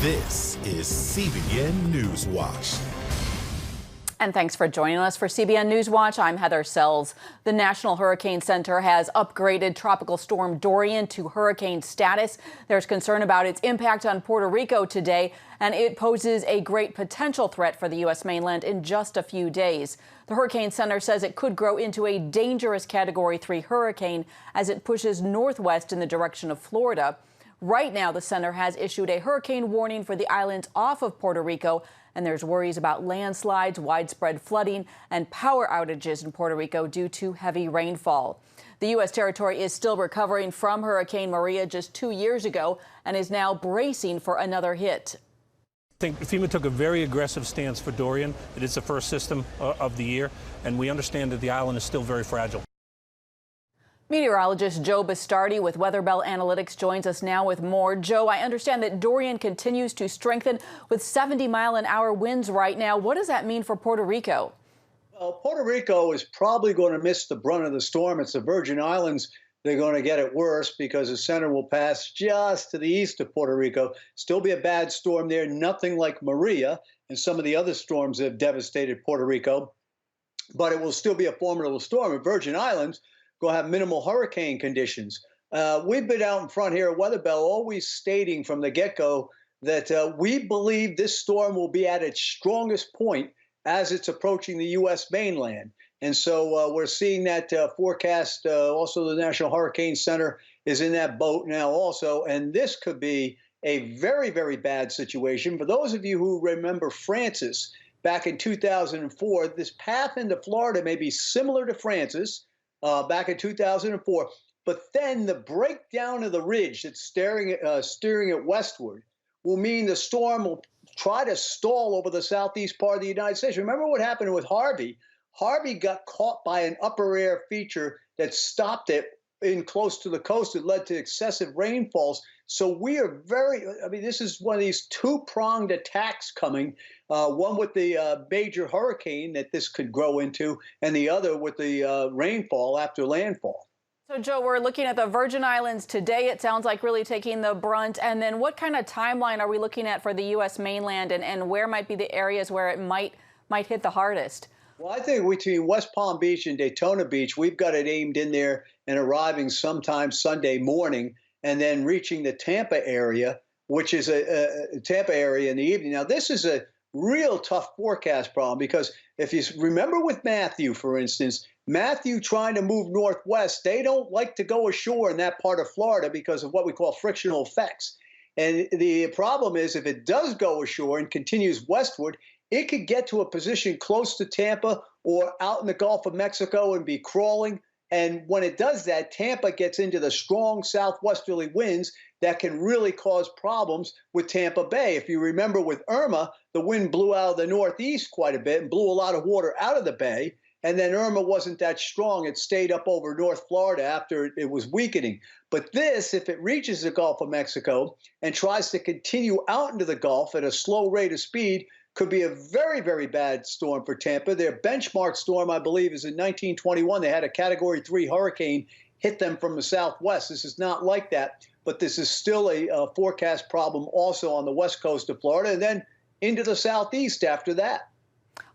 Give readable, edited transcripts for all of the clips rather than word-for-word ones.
This is CBN NewsWatch. And thanks for joining us for CBN NewsWatch. I'm Heather Sells. The National Hurricane Center has upgraded Tropical Storm Dorian to hurricane status. There's concern about its impact on Puerto Rico today, and it poses a great potential threat for the U.S. mainland in just a few days. The Hurricane Center says it could grow into a dangerous Category 3 hurricane as it pushes northwest in the direction of Florida. Right now, the center has issued a hurricane warning for the islands off of Puerto Rico, and there's worries about landslides, widespread flooding, and power outages in Puerto Rico due to heavy rainfall. The U.S. territory is still recovering from Hurricane Maria just 2 years ago and is now bracing for another hit. I think FEMA took a very aggressive stance for Dorian. It is the first system of the year, and we understand that the island is still very fragile. Meteorologist Joe Bastardi with Weather Bell Analytics joins us now with more. Joe, I understand that Dorian continues to strengthen with 70-mile-an-hour winds right now. What does that mean for Puerto Rico? Well, Puerto Rico is probably going to miss the brunt of the storm. It's the Virgin Islands. They're going to get it worse because the center will pass just to the east of Puerto Rico. Still be a bad storm there, nothing like Maria and some of the other storms that have devastated Puerto Rico. But it will still be a formidable storm. The Virgin Islands going to have minimal hurricane conditions. We've been out in front here at Weather Bell always stating from the get-go that we believe this storm will be at its strongest point as it's approaching the U.S. mainland. And so we're seeing that forecast. Also, the National Hurricane Center is in that boat now also. And this could be a very, very bad situation. For those of you who remember Francis back in 2004, this path into Florida may be similar to Francis back in 2004. But then the breakdown of the ridge that's steering it westward will mean the storm will try to stall over the southeast part of the United States. Remember what happened with Harvey? Harvey got caught by an upper air feature that stopped it in close to the coast. It led to excessive rainfalls. So we are this is one of these two-pronged attacks coming, one with the major hurricane that this could grow into, and the other with the rainfall after landfall. So, Joe, we're looking at the Virgin Islands today. It sounds like really taking the brunt. And then what kind of timeline are we looking at for the U.S. mainland, and where might be the areas where it might hit the hardest? Well, I think between West Palm Beach and Daytona Beach, we've got it aimed in there and arriving sometime Sunday morning and then reaching the Tampa area, which is a Tampa area in the evening. Now, this is a real tough forecast problem because if you remember with Matthew, for instance, Matthew trying to move northwest, they don't like to go ashore in that part of Florida because of what we call frictional effects. And the problem is if it does go ashore and continues westward, it could get to a position close to Tampa or out in the Gulf of Mexico and be crawling. And when it does that, Tampa gets into the strong southwesterly winds that can really cause problems with Tampa Bay. If you remember with Irma, the wind blew out of the northeast quite a bit and blew a lot of water out of the bay. And then Irma wasn't that strong. It stayed up over North Florida after it was weakening. But this, if it reaches the Gulf of Mexico and tries to continue out into the Gulf at a slow rate of speed, could be a very, very bad storm for Tampa. Their benchmark storm, I believe, is in 1921. They had a Category 3 hurricane hit them from the southwest. This is not like that, but this is still a forecast problem also on the west coast of Florida and then into the southeast after that.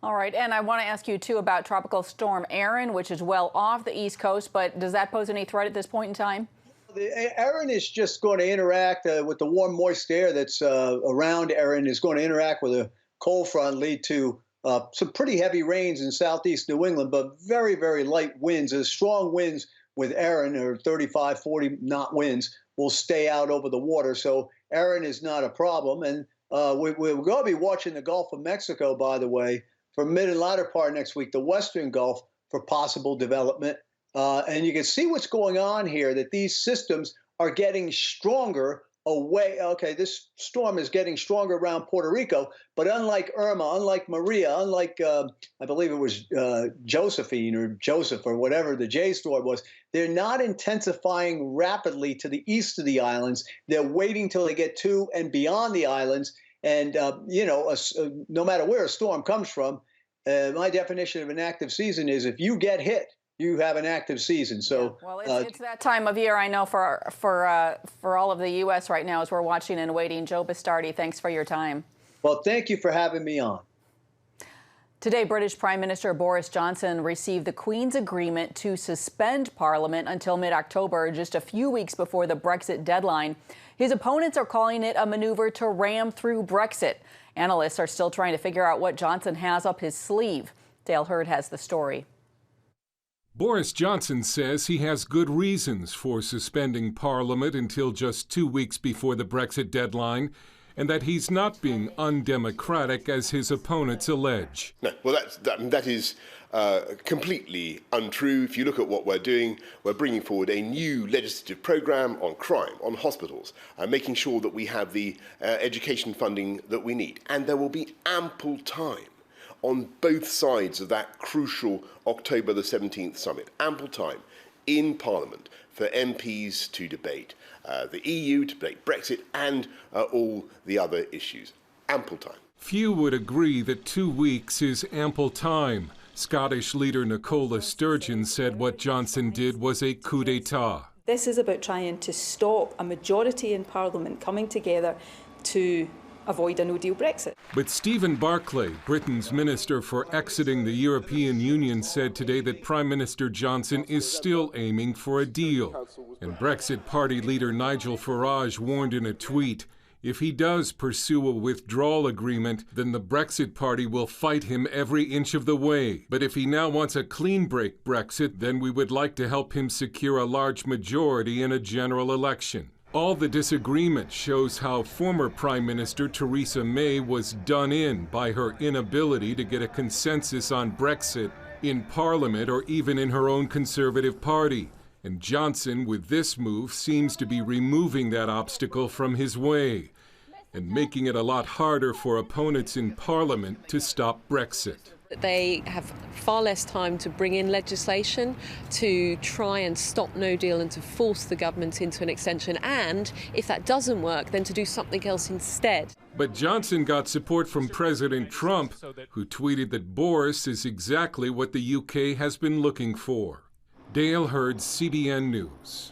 All right, and I want to ask you, too, about Tropical Storm Erin, which is well off the East Coast, but does that pose any threat at this point in time? Erin is just going to interact with the warm, moist air that's around Erin is going to interact with a cold front, lead to some pretty heavy rains in southeast New England, but very, very light winds. There's strong winds with Erin, or 35, 40 knot winds, will stay out over the water. So Erin is not a problem. And we're going to be watching the Gulf of Mexico, by the way, for mid and latter part next week, the Western Gulf for possible development. And you can see what's going on here, that these systems are getting stronger away. Okay, this storm is getting stronger around Puerto Rico, but unlike Irma, unlike Maria, unlike I believe it was Josephine or Joseph or whatever the J storm was, they're not intensifying rapidly to the east of the islands. They're waiting till they get to and beyond the islands. And no matter where a storm comes from, my definition of an active season is if you get hit, you have an active season. So, yeah. Well, it's that time of year, I know, for all of the U.S. right now as we're watching and waiting. Joe Bastardi, thanks for your time. well, thank you for having me on. Today, British Prime Minister Boris Johnson received the Queen's agreement to suspend Parliament until mid-October, just a few weeks before the Brexit deadline. His opponents are calling it a maneuver to ram through Brexit. Analysts are still trying to figure out what Johnson has up his sleeve. Dale Hurd has the story. Boris Johnson says he has good reasons for suspending Parliament until just 2 weeks before the Brexit deadline, and that he's not being undemocratic as his opponents allege. No, well, that is completely untrue. If you look at what we're doing, we're bringing forward a new legislative programme on crime, on hospitals, making sure that we have the education funding that we need. And there will be ample time on both sides of that crucial October the 17th summit, ample time in Parliament for MPs to debate the EU, to debate Brexit and all the other issues. Ample time. Few would agree that 2 weeks is ample time. Scottish leader Nicola Sturgeon said what Johnson did was a coup d'etat. This is about trying to stop a majority in Parliament coming together to avoid a no-deal Brexit. But Stephen Barclay, Britain's Minister for Exiting the European Union, said today that Prime Minister Johnson is still aiming for a deal. And Brexit Party leader Nigel Farage warned in a tweet, if he does pursue a withdrawal agreement, then the Brexit Party will fight him every inch of the way. But if he now wants a clean break Brexit, then we would like to help him secure a large majority in a general election. All the disagreement shows how former Prime Minister Theresa May was done in by her inability to get a consensus on Brexit in Parliament or even in her own Conservative Party. And Johnson, with this move, seems to be removing that obstacle from his way and making it a lot harder for opponents in Parliament to stop Brexit. They have far less time to bring in legislation to try and stop no deal and to force the government into an extension, and if that doesn't work, then to do something else instead. But Johnson got support from President Trump, who tweeted that Boris is exactly what the UK has been looking for. Dale Hurd, CBN News.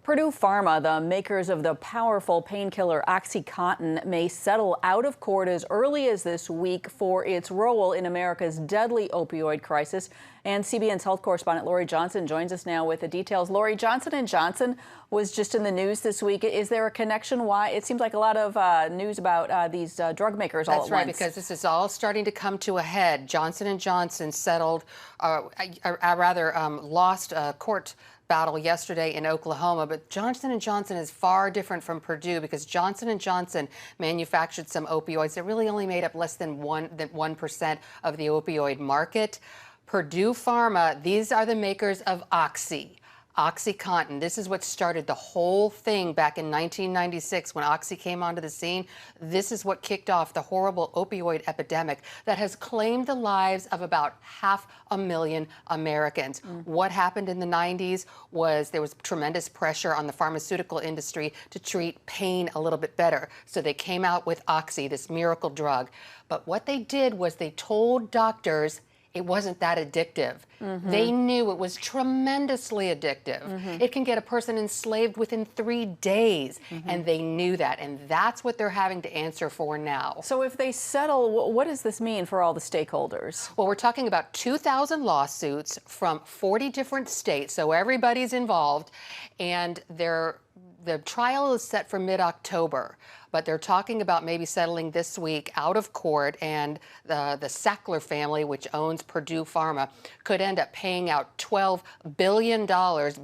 Purdue Pharma, the makers of the powerful painkiller OxyContin, may settle out of court as early as this week for its role in America's deadly opioid crisis. And CBN's health correspondent Lori Johnson joins us now with the details. Lori, Johnson & Johnson was just in the news this week. Is there a connection? Why? It seems like a lot of news about these drug makers all at once. That's right, because this is all starting to come to a head. Johnson & Johnson settled, lost a court battle yesterday in Oklahoma, but Johnson & Johnson is far different from Purdue because Johnson & Johnson manufactured some opioids that really only made up less than 1% of the opioid market. Purdue Pharma, these are the makers of OxyContin. This is what started the whole thing back in 1996 when Oxy came onto the scene. This is what kicked off the horrible opioid epidemic that has claimed the lives of about 500,000 Americans. What happened in the 90s was there was tremendous pressure on the pharmaceutical industry to treat pain a little bit better. So they came out with Oxy, this miracle drug. But what they did was they told doctors it wasn't that addictive. They knew it was tremendously addictive. It can get a person enslaved within 3 days, and they knew that, and that's what they're having to answer for now. So if they settle, what does this mean for all the stakeholders? Well, we're talking about 2,000 lawsuits from 40 different states, so everybody's involved, and the trial is set for mid-October. But they're talking about maybe settling this week out of court, and the Sackler family, which owns Purdue Pharma, could end up paying out $12 billion,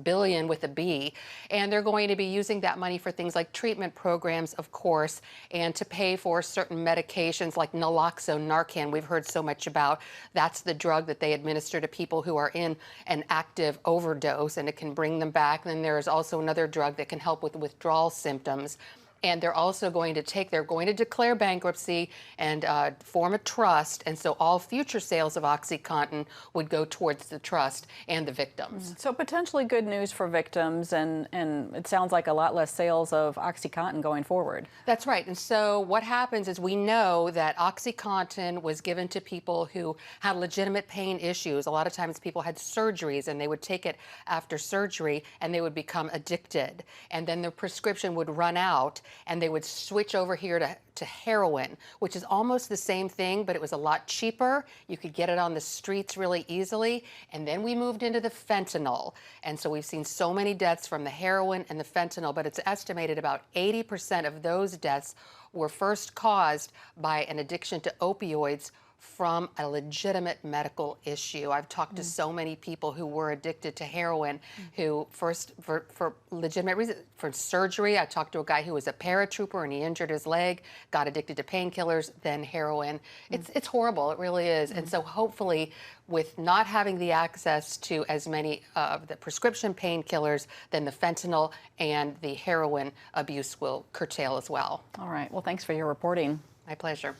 billion with a B, and they're going to be using that money for things like treatment programs, of course, and to pay for certain medications like naloxone, Narcan, we've heard so much about. That's the drug that they administer to people who are in an active overdose, and it can bring them back. Then there is also another drug that can help with withdrawal symptoms. And they're also going to declare bankruptcy and form a trust. And so all future sales of OxyContin would go towards the trust and the victims. So potentially good news for victims, and it sounds like a lot less sales of OxyContin going forward. That's right. And so what happens is we know that OxyContin was given to people who had legitimate pain issues. A lot of times people had surgeries and they would take it after surgery and they would become addicted. And then their prescription would run out and they would switch over here to heroin, which is almost the same thing, but it was a lot cheaper. You could get it on the streets really easily. And then we moved into the fentanyl. And so we've seen so many deaths from the heroin and the fentanyl, but it's estimated about 80% of those deaths were first caused by an addiction to opioids from a legitimate medical issue. I've talked to so many people who were addicted to heroin who first, for legitimate reasons, for surgery. I talked to a guy who was a paratrooper and he injured his leg, got addicted to painkillers, then heroin. It's horrible, it really is. And so hopefully with not having the access to as many of the prescription painkillers, then the fentanyl and the heroin abuse will curtail as well. All right, well, thanks for your reporting. My pleasure.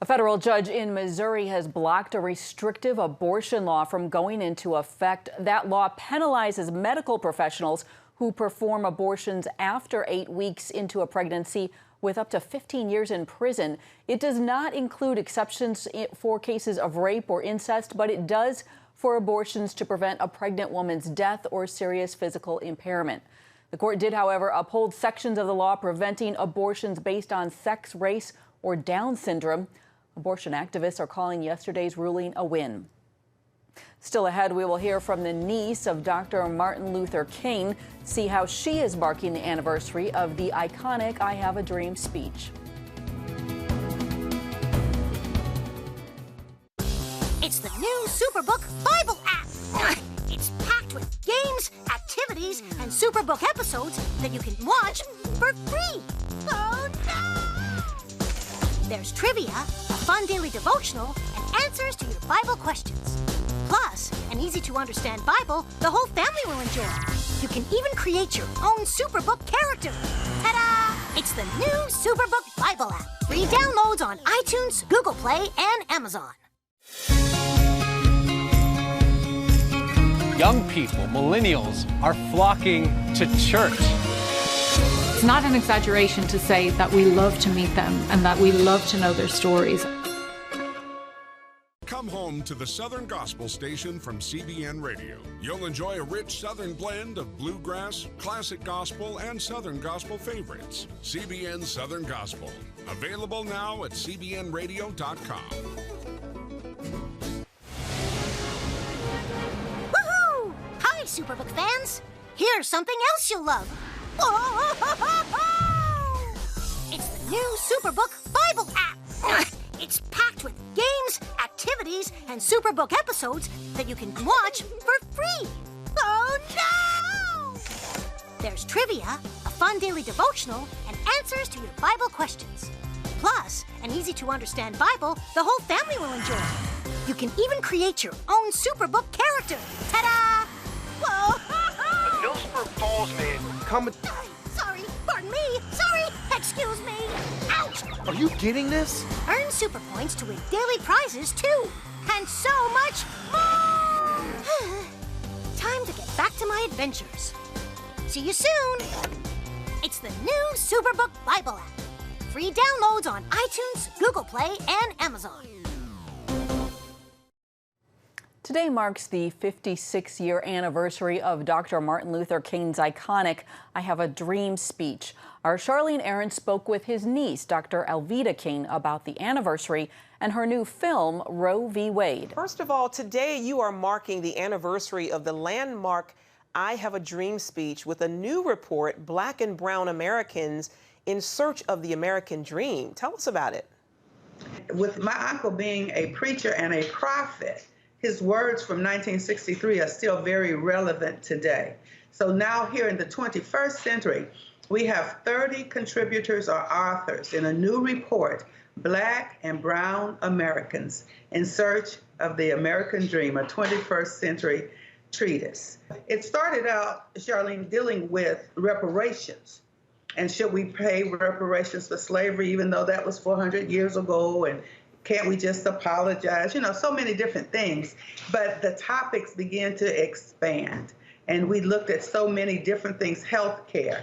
A federal judge in Missouri has blocked a restrictive abortion law from going into effect. That law penalizes medical professionals who perform abortions after 8 weeks into a pregnancy with up to 15 years in prison. It does not include exceptions for cases of rape or incest, but it does for abortions to prevent a pregnant woman's death or serious physical impairment. The court did, however, uphold sections of the law preventing abortions based on sex, race, or Down syndrome. Abortion activists are calling yesterday's ruling a win. Still ahead, we will hear from the niece of Dr. Martin Luther King, see how she is marking the anniversary of the iconic I Have a Dream speech. It's the new Superbook Bible app. It's packed with games, activities, and Superbook episodes that you can watch for free. Oh, no! There's trivia, a fun daily devotional, and answers to your Bible questions. Plus, an easy-to-understand Bible the whole family will enjoy. You can even create your own Superbook character. Ta-da! It's the new Superbook Bible app. Free downloads on iTunes, Google Play, and Amazon. Young people, millennials, are flocking to church. It's not an exaggeration to say that we love to meet them and that we love to know their stories. Come home to the Southern Gospel Station from CBN Radio. You'll enjoy a rich Southern blend of bluegrass, classic gospel, and Southern Gospel favorites. CBN Southern Gospel. Available now at cbnradio.com. Woohoo! Hi, Superbook fans. Here's something else you'll love. It's the new Superbook Bible app. It's packed with games, activities, and Superbook episodes that you can watch for free. Oh, no! There's trivia, a fun daily devotional, and answers to your Bible questions. Plus, an easy-to-understand Bible the whole family will enjoy. You can even create your own Superbook character. Ta-da! Whoa! No Spur Falls man coming. Sorry, pardon me. Sorry, excuse me. Ouch! Are you getting this? Earn super points to win daily prizes, too. And so much more! Time to get back to my adventures. See you soon. It's the new Superbook Bible app. Free downloads on iTunes, Google Play, and Amazon. Today marks the 56-year anniversary of Dr. Martin Luther King's iconic I Have a Dream speech. Our Charlene Aaron spoke with his niece, Dr. Alveda King, about the anniversary and her new film, Roe v. Wade. First of all, today you are marking the anniversary of the landmark I Have a Dream speech with a new report, Black and Brown Americans in Search of the American Dream. Tell us about it. With my uncle being a preacher and a prophet, his words from 1963 are still very relevant today. So now here in the 21st century, we have 30 contributors or authors in a new report, Black and Brown Americans in Search of the American Dream, a 21st century treatise. It started out, Charlene, dealing with reparations And should we pay reparations for slavery, even though that was 400 years ago? And can't we just apologize? You know, so many different things. But the topics began to expand. And we looked at so many different things: healthcare,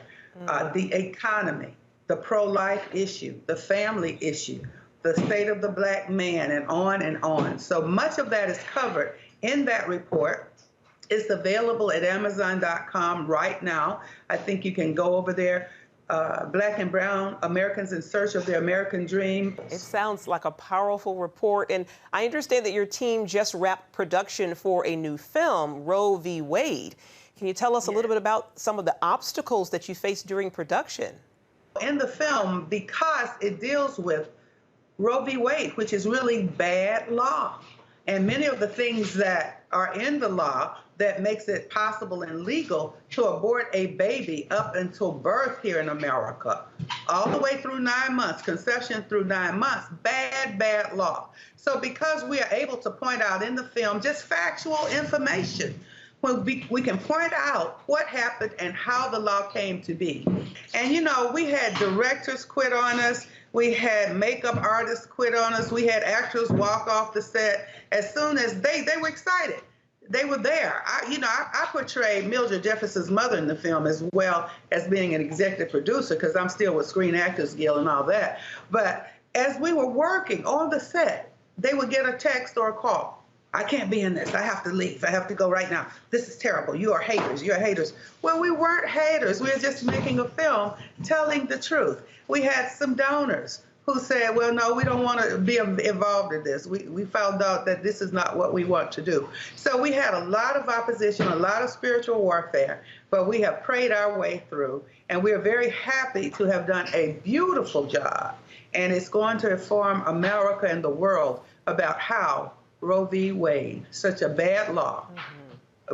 the economy, the pro-life issue, the family issue, the state of the black man, and on and on. So much of that is covered in that report. It's available at Amazon.com right now. I think you can go over there. Black and Brown Americans in Search of Their American Dream. It sounds like a powerful report. And I understand that your team just wrapped production for a new film, Roe v. Wade. Can you tell us a little bit about some of the obstacles that you faced during production? In the film, because it deals with Roe v. Wade, which is really bad law, and many of the things that are in the law that makes it possible and legal to abort a baby up until birth here in America, all the way through 9 months, conception through 9 months, bad law. So because we are able to point out in the film just factual information, we can point out what happened and how the law came to be. And you know, we had directors quit on us, we had makeup artists quit on us, we had actors walk off the set as soon as they were excited. They were there. I portrayed Mildred Jefferson's mother in the film, as well as being an executive producer, because I'm still with Screen Actors Guild and all that. But as we were working on the set, they would get a text or a call. I can't be in this. I have to leave. I have to go right now. This is terrible. You are haters. You are haters. Well, we weren't haters. We were just making a film telling the truth. We had some donors who said, well, no, we don't want to be involved in this. We found out that this is not what we want to do. So we had a lot of opposition, a lot of spiritual warfare, but we have prayed our way through, and we are very happy to have done a beautiful job. And it's going to inform America and the world about how Roe v. Wade, such a bad law,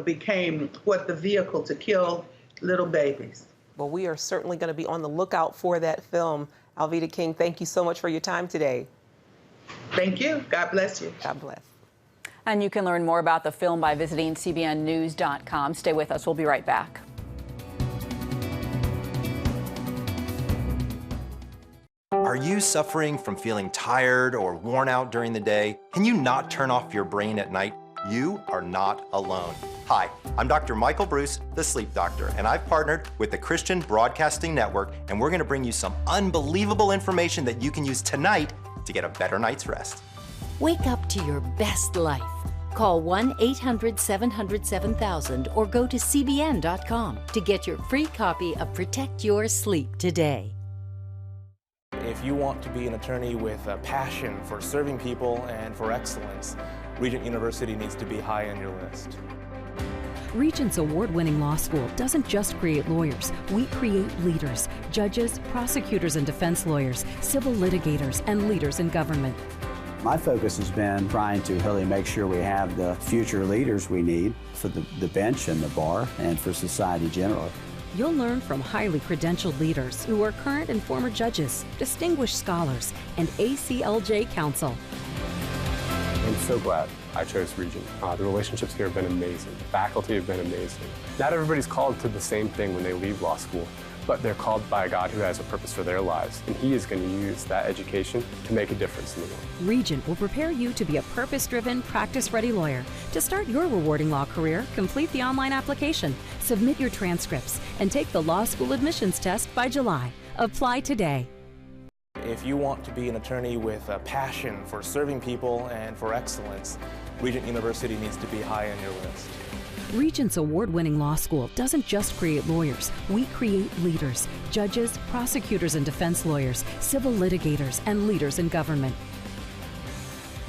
became the vehicle to kill little babies. Well, we are certainly going to be on the lookout for that film. Alveda King, thank you so much for your time today. Thank you. God bless you. God bless. And you can learn more about the film by visiting cbnnews.com. Stay with us. We'll be right back. Are you suffering from feeling tired or worn out during the day? Can you not turn off your brain at night? You are not alone. Hi, I'm Dr. Michael Bruce, the Sleep Doctor, and I've partnered with the Christian Broadcasting Network, and we're going to bring you some unbelievable information that you can use tonight to get a better night's rest. Wake up to your best life. Call 1-800-700-7000 or go to CBN.com to get your free copy of Protect Your Sleep today. If you want to be an attorney with a passion for serving people and for excellence, Regent University needs to be high on your list. Regent's award-winning law school doesn't just create lawyers. We create leaders, judges, prosecutors and defense lawyers, civil litigators, and leaders in government. My focus has been trying to really make sure we have the future leaders we need for the bench and the bar and for society generally. You'll learn from highly credentialed leaders who are current and former judges, distinguished scholars, and ACLJ counsel. I'm so glad I chose Regent. The relationships here have been amazing. The faculty have been amazing. Not everybody's called to the same thing when they leave law school, but they're called by a God who has a purpose for their lives, and He is going to use that education to make a difference in the world. Regent will prepare you to be a purpose-driven, practice-ready lawyer. To start your rewarding law career, complete the online application, submit your transcripts, and take the law school admissions test by July. Apply today. If you want to be an attorney with a passion for serving people and for excellence, Regent University needs to be high on your list. Regent's award-winning law school doesn't just create lawyers. We create leaders, judges, prosecutors and defense lawyers, civil litigators, and leaders in government.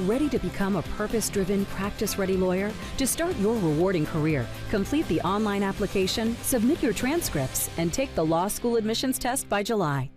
Ready to become a purpose-driven, practice-ready lawyer? To start your rewarding career, complete the online application, submit your transcripts, and take the law school admissions test by July.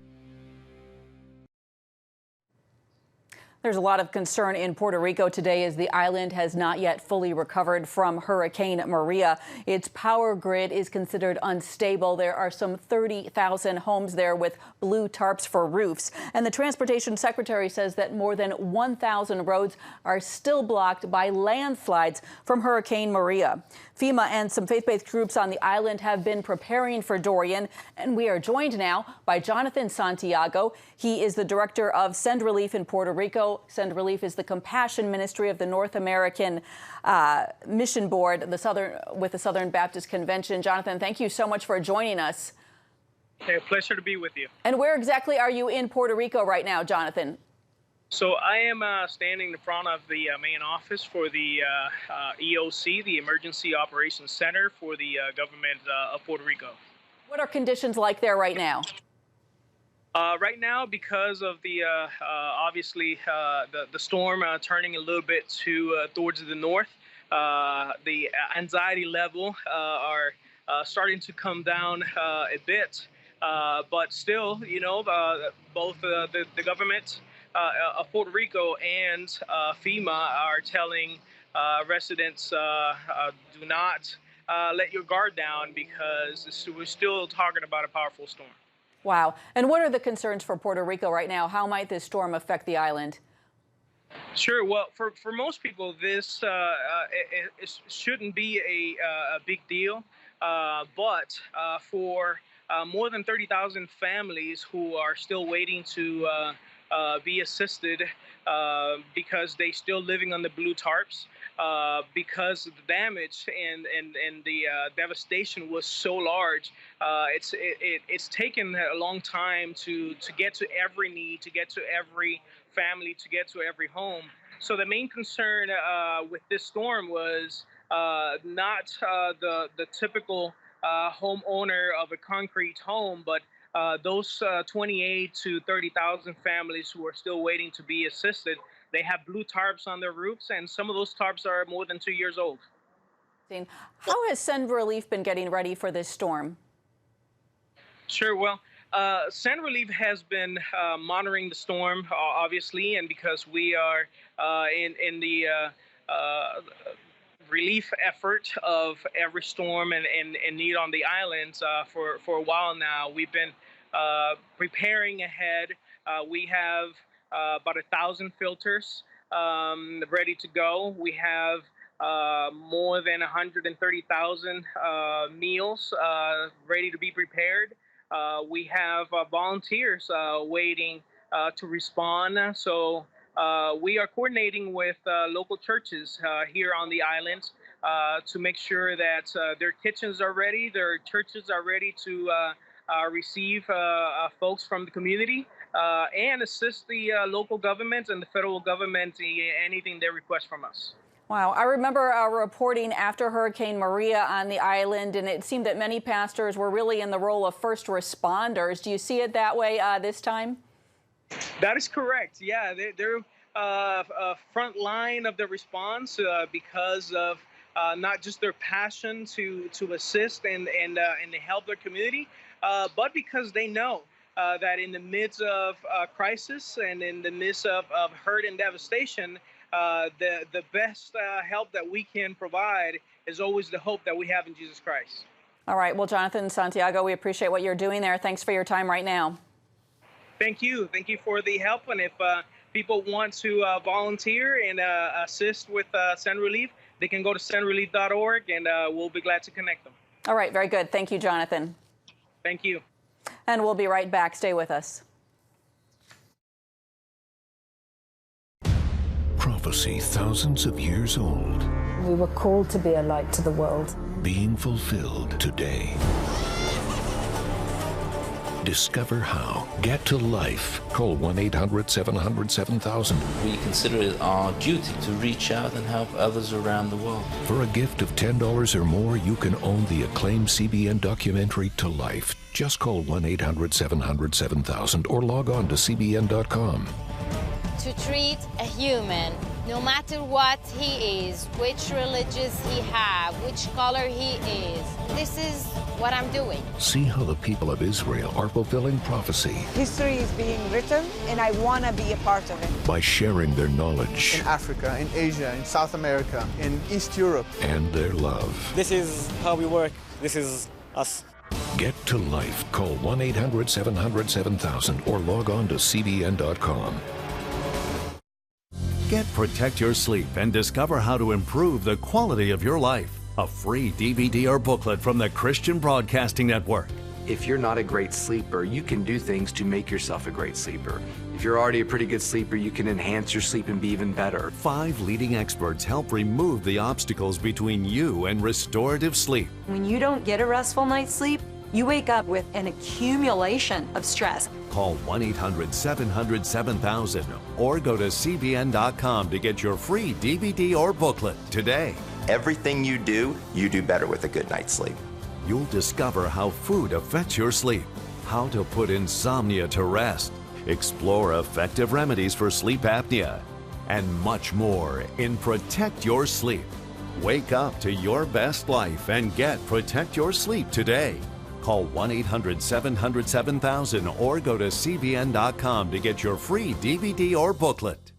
There's a lot of concern in Puerto Rico today as the island has not yet fully recovered from Hurricane Maria. Its power grid is considered unstable. There are some 30,000 homes there with blue tarps for roofs. And the Transportation Secretary says that more than 1,000 roads are still blocked by landslides from Hurricane Maria. FEMA and some faith-based groups on the island have been preparing for Dorian, and we are joined now by Jonathan Santiago. He is the director of Send Relief in Puerto Rico. Send Relief is the compassion ministry of the North American Mission Board, with the Southern Baptist Convention. Jonathan, thank you so much for joining us. Hey, a pleasure to be with you. And where exactly are you in Puerto Rico right now, Jonathan? So I am standing in front of the main office for the EOC, the Emergency Operations Center for the government of Puerto Rico. What are conditions like there right now? Right now, because of the obviously the storm turning a little bit towards the north, the anxiety level are starting to come down a bit, but still, you know, both the government of Puerto Rico and FEMA are telling residents do not let your guard down because we're still talking about a powerful storm. Wow. And what are the concerns for Puerto Rico right now? How might this storm affect the island? Sure. Well, for most people, this it shouldn't be a big deal. But for more than 30,000 families who are still waiting to be assisted because they're still living on the blue tarps, because the damage and the devastation was so large, it's taken a long time to get to every need, to get to every family, to get to every home. So the main concern with this storm was not the typical homeowner of a concrete home, but those 28 to 30,000 families who are still waiting to be assisted. They have blue tarps on their roofs, and some of those tarps are more than 2 years old. How has Send Relief been getting ready for this storm? Sure. Well, Send Relief has been monitoring the storm, obviously, and because we are in the relief effort of every storm and need on the islands for a while now. We've been preparing ahead. We have about 1,000 filters ready to go. We have more than 130,000 meals ready to be prepared. We have volunteers waiting to respond. So we are coordinating with local churches here on the island to make sure that their kitchens are ready, their churches are ready to receive folks from the community and assist the local government and the federal government in anything they request from us. Wow. I remember reporting after Hurricane Maria on the island, and it seemed that many pastors were really in the role of first responders. Do you see it that way this time? That is correct. Yeah, they're front line of the response because of not just their passion to assist and help their community, but because they know that in the midst of crisis and in the midst of hurt and devastation, the best help that we can provide is always the hope that we have in Jesus Christ. All right. Well, Jonathan Santiago, we appreciate what you're doing there. Thanks for your time right now. Thank you. Thank you for the help. And if people want to volunteer and assist with Send Relief, they can go to sendrelief.org, and we'll be glad to connect them. All right. Very good. Thank you, Jonathan. Thank you. And we'll be right back. Stay with us. Prophecy thousands of years old. We were called to be a light to the world. Being fulfilled today. Discover how. Get to life. Call 1-800-700-7000. We consider it our duty to reach out and help others around the world. For a gift of $10 or more, you can own the acclaimed CBN documentary To Life. Just call 1-800-700-7000 or log on to CBN.com. To treat a human, no matter what he is, which religious he have, which color he is. This is what I'm doing. See how the people of Israel are fulfilling prophecy History is being written, and I want to be a part of it. by sharing their knowledge In Africa, in Asia, in South America, in East Europe. and their love. This is how we work. This is us. Get to life. Call 1-800-700-7000 or log on to CBN.com. Get Protect Your Sleep and discover how to improve the quality of your life. A free DVD or booklet from the Christian Broadcasting Network. If you're not a great sleeper, you can do things to make yourself a great sleeper. If you're already a pretty good sleeper, you can enhance your sleep and be even better. 5 leading experts help remove the obstacles between you and restorative sleep. When you don't get a restful night's sleep, you wake up with an accumulation of stress. Call 1-800-700-7000 or go to CBN.com to get your free DVD or booklet today. Everything you do better with a good night's sleep. You'll discover how food affects your sleep, how to put insomnia to rest, explore effective remedies for sleep apnea, and much more in Protect Your Sleep. Wake up to your best life and get Protect Your Sleep today. Call 1-800-700-7000 or go to CBN.com to get your free DVD or booklet.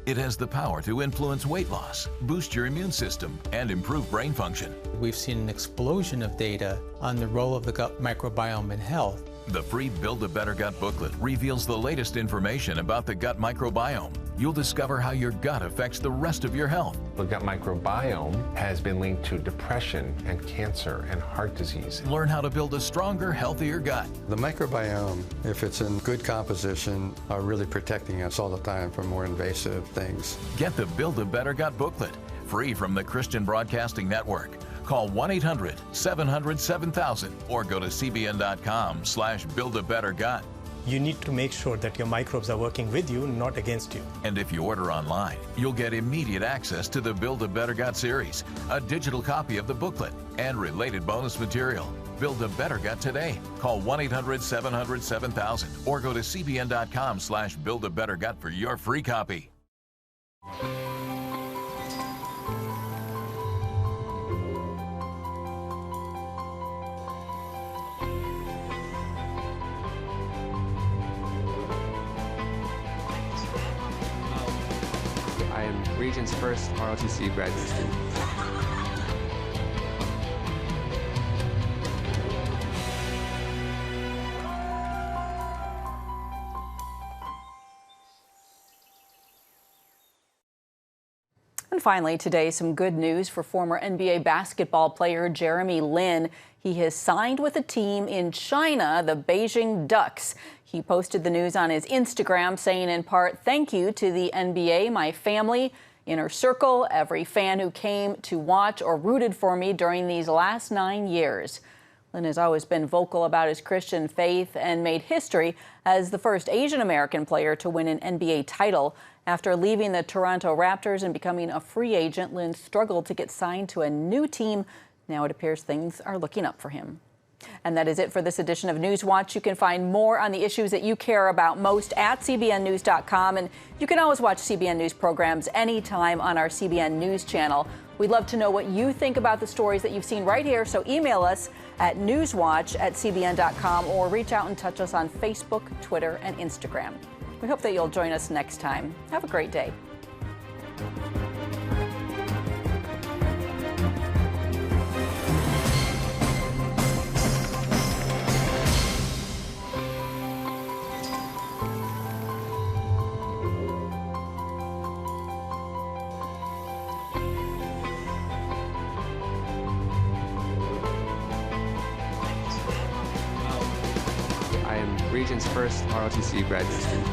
It has the power to influence weight loss, boost your immune system, and improve brain function. We've seen an explosion of data on the role of the gut microbiome in health. The free Build a Better Gut booklet reveals the latest information about the gut microbiome. You'll discover how your gut affects the rest of your health. The gut microbiome has been linked to depression and cancer and heart disease. Learn how to build a stronger, healthier gut. The microbiome, if it's in good composition, are really protecting us all the time from more invasive things. Get the Build a Better Gut booklet, free from the Christian Broadcasting Network. Call 1-800-700-7000 or go to cbn.com/buildabettergut. You need to make sure that your microbes are working with you, not against you. And if you order online, you'll get immediate access to the Build a Better Gut series, a digital copy of the booklet, and related bonus material. Build a Better Gut today. Call 1-800-700-7000 or go to cbn.com/buildabettergut for your free copy. I am Region's first ROTC graduate student. And finally today, some good news for former NBA basketball player Jeremy Lin. He has signed with a team in China, the Beijing Ducks. He posted the news on his Instagram, saying in part, "Thank you to the NBA, my family, inner circle, every fan who came to watch or rooted for me during these last 9 years." Lin has always been vocal about his Christian faith and made history as the first Asian American player to win an NBA title. After leaving the Toronto Raptors and becoming a free agent, Lin struggled to get signed to a new team. Now it appears things are looking up for him. And that is it for this edition of Newswatch. You can find more on the issues that you care about most at cbnnews.com. And you can always watch CBN News programs anytime on our CBN News Channel. We'd love to know what you think about the stories that you've seen right here. So email us at newswatch@cbn.com or reach out and touch us on Facebook, Twitter, and Instagram. We hope that you'll join us next time. Have a great day. I am Region's first ROTC graduate student.